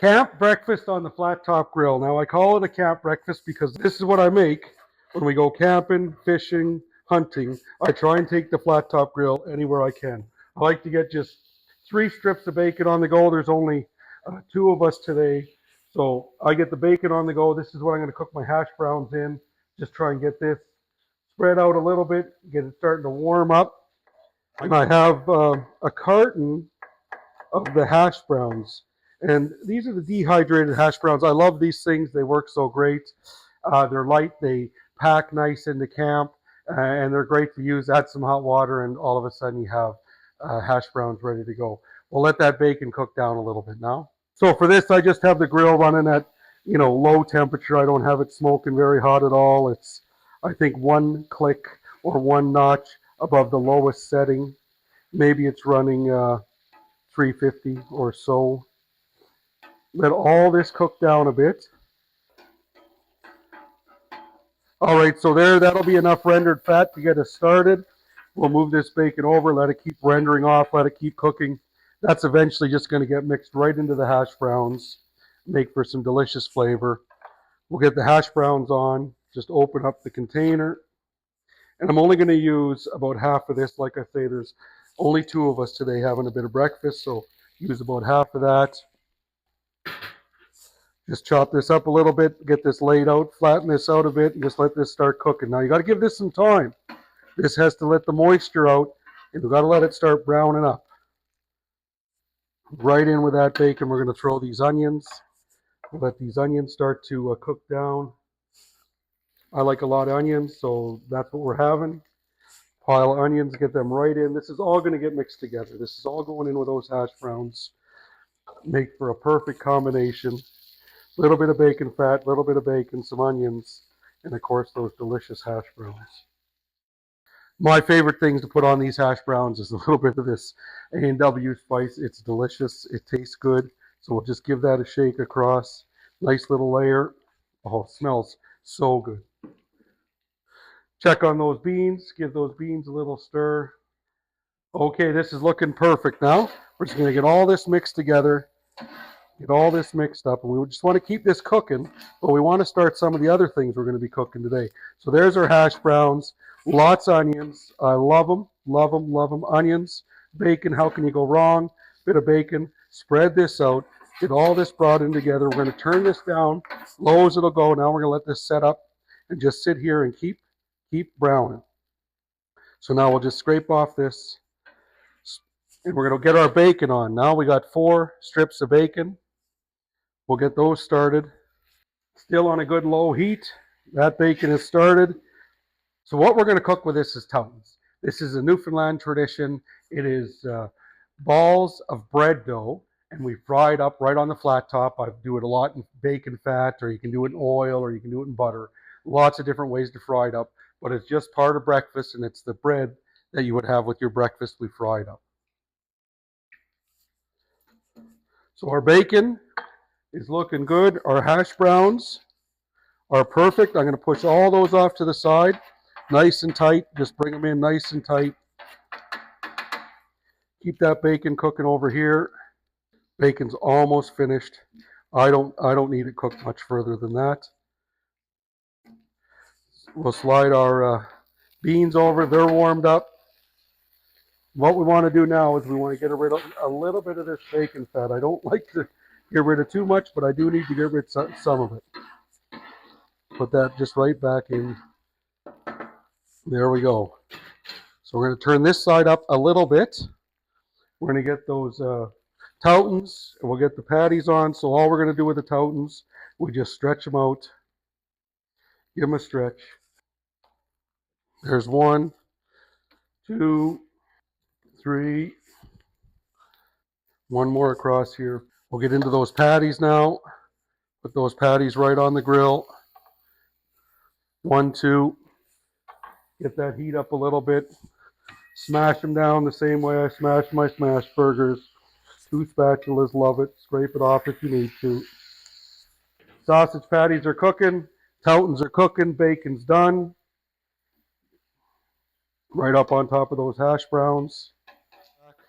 Camp breakfast on the flat top grill. Now I call it a camp breakfast because this is what I make when we go camping, fishing, hunting. I try and take the flat top grill anywhere I can. I like to get just 3 strips of bacon on the go. There's only 2 of us today. So I get the bacon on the go. This is what I'm going to cook my hash browns in. Just try and get this spread out a little bit, get it starting to warm up. And I have a carton of the hash browns. And these are the dehydrated hash browns. I love these things. They work so great. They're light. They pack nice into camp, and they're great to use. Add some hot water, and all of a sudden you have hash browns ready to go. We'll let that bacon cook down a little bit now. So for this, I just have the grill running at low temperature. I don't have it smoking very hot at all. It's, I think, 1 click or 1 notch above the lowest setting. Maybe it's running 350 or so. Let all this cook down a bit. All right, so that'll be enough rendered fat to get us started. We'll move this bacon over, let it keep rendering off, let it keep cooking. That's eventually just going to get mixed right into the hash browns, make for some delicious flavor. We'll get the hash browns on, just open up the container. And I'm only going to use about half of this. Like I say, there's only 2 of us today having a bit of breakfast, so use about half of that. Just chop this up a little bit, get this laid out, flatten this out a bit, and just let this start cooking. Now you got to give this some time. This has to let the moisture out, and we've got to let it start browning up. Right in with that bacon, we're going to throw these onions. We'll let these onions start to cook down. I like a lot of onions, so that's what we're having. Pile of onions, get them right in. This is all going to get mixed together. This is all going in with those hash browns. Make for a perfect combination. Little bit of bacon fat, little bit of bacon, some onions, and of course those delicious hash browns. My favorite things to put on these hash browns is a little bit of this A&W spice. It's delicious. It tastes good. So we'll just give that a shake across. Nice little layer. Oh, it smells so good. Check on those beans. Give those beans a little stir. Okay, this is looking perfect now. We're just going to get all this mixed together. Get all this mixed up, and we just want to keep this cooking, but we want to start some of the other things we're going to be cooking today. So there's our hash browns, lots of onions. I love them, love them, love them. Onions, bacon, how can you go wrong? Bit of bacon, spread this out, get all this brought in together. We're going to turn this down, low as it'll go. Now we're going to let this set up and just sit here and keep browning. So now we'll just scrape off this, and we're going to get our bacon on. Now we got 4 strips of bacon. We'll get those started. Still on a good low heat. That bacon is started. So what we're going to cook with this is toutons. This is a Newfoundland tradition. It is balls of bread dough, and we fry it up right on the flat top. I do it a lot in bacon fat, or you can do it in oil, or you can do it in butter. Lots of different ways to fry it up, but it's just part of breakfast, and it's the bread that you would have with your breakfast we fried up. So our bacon is looking good. Our hash browns are perfect. I'm going to push all those off to the side, nice and tight. Just bring them in nice and tight. Keep that bacon cooking over here. Bacon's almost finished. I don't need it cooked much further than that. We'll slide our beans over. They're warmed up. What we want to do now is we want to get rid of a little bit of this bacon fat. I don't like to get rid of too much, but I do need to get rid of some of it. Put that just right back in. There we go. So we're going to turn this side up a little bit. We're going to get those toutons, and we'll get the patties on. So all we're going to do with the toutons, we just stretch them out. Give them a stretch. There's 1, 2, 3. One more across here. We'll get into those patties now. Put those patties right on the grill. 1, 2. Get that heat up a little bit. Smash them down the same way I smash my smash burgers. 2 spatulas, love it. Scrape it off if you need to. Sausage patties are cooking. Toutons are cooking. Bacon's done. Right up on top of those hash browns.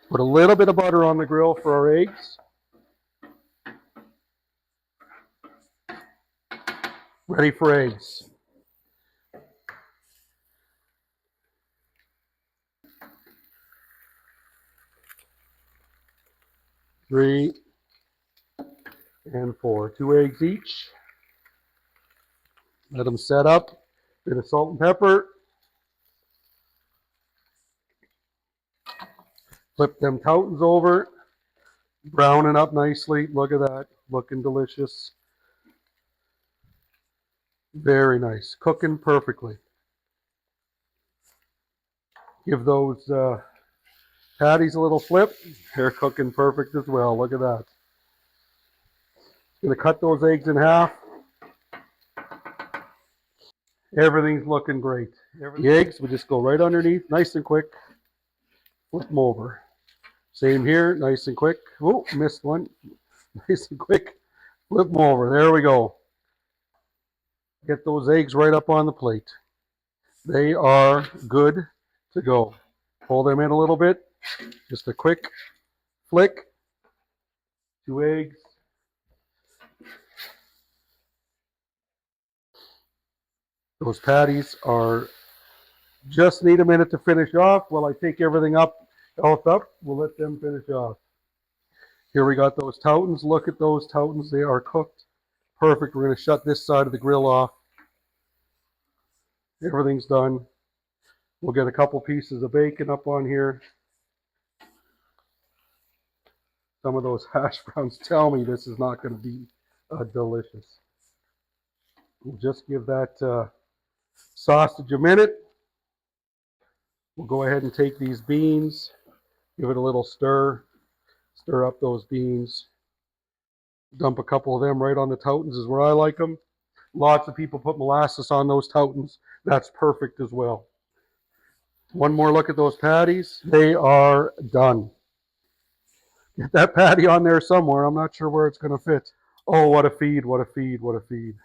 Put a little bit of butter on the grill for our eggs. Ready for eggs. Three and four. 2 eggs each. Let them set up. Bit of salt and pepper. Flip them toutons over. Browning up nicely. Look at that. Looking delicious. Very nice. Cooking perfectly. Give those patties a little flip. They're cooking perfect as well. Look at that. Gonna cut those eggs in half. Everything's looking great. The eggs, we just go right underneath, nice and quick. Flip them over. Same here, nice and quick. Oh, missed one. Nice and quick. Flip them over. There we go. Get those eggs right up on the plate. They are good to go. Pull them in a little bit. Just a quick flick. 2 eggs. Those patties are just need a minute to finish off. While I take everything else up, we'll let them finish off. Here we got those toutons. Look at those toutons. They are cooked perfect. We're going to shut this side of the grill off. Everything's done. We'll get a couple pieces of bacon up on here. Some of those hash browns tell me this is not going to be delicious. We'll just give that sausage a minute. We'll go ahead and take these beans, give it a little stir, stir up those beans. Dump a couple of them right on the toutons is where I like them. Lots of people put molasses on those toutons. That's perfect as well. One more look at those patties. They are done. Get that patty on there somewhere. I'm not sure where it's going to fit. Oh, what a feed, what a feed, what a feed.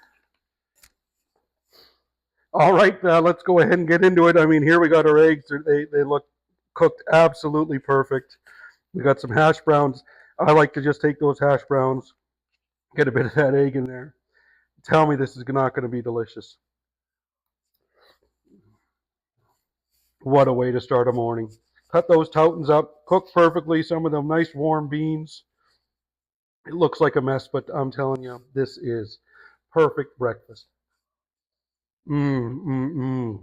All right, let's go ahead and get into it. I mean, here we got our eggs. They look cooked absolutely perfect. We got some hash browns. I like to just take those hash browns, get a bit of that egg in there. Tell me this is not going to be delicious. What a way to start a morning. Cut those toutons up, cook perfectly, some of them nice warm beans. It looks like a mess, but I'm telling you, this is perfect breakfast. That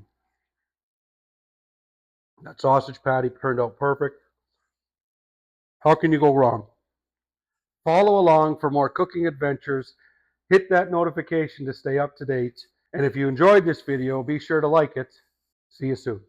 sausage patty turned out perfect. How can you go wrong? Follow along for more cooking adventures. Hit that notification to stay up to date. And if you enjoyed this video, be sure to like it. See you soon.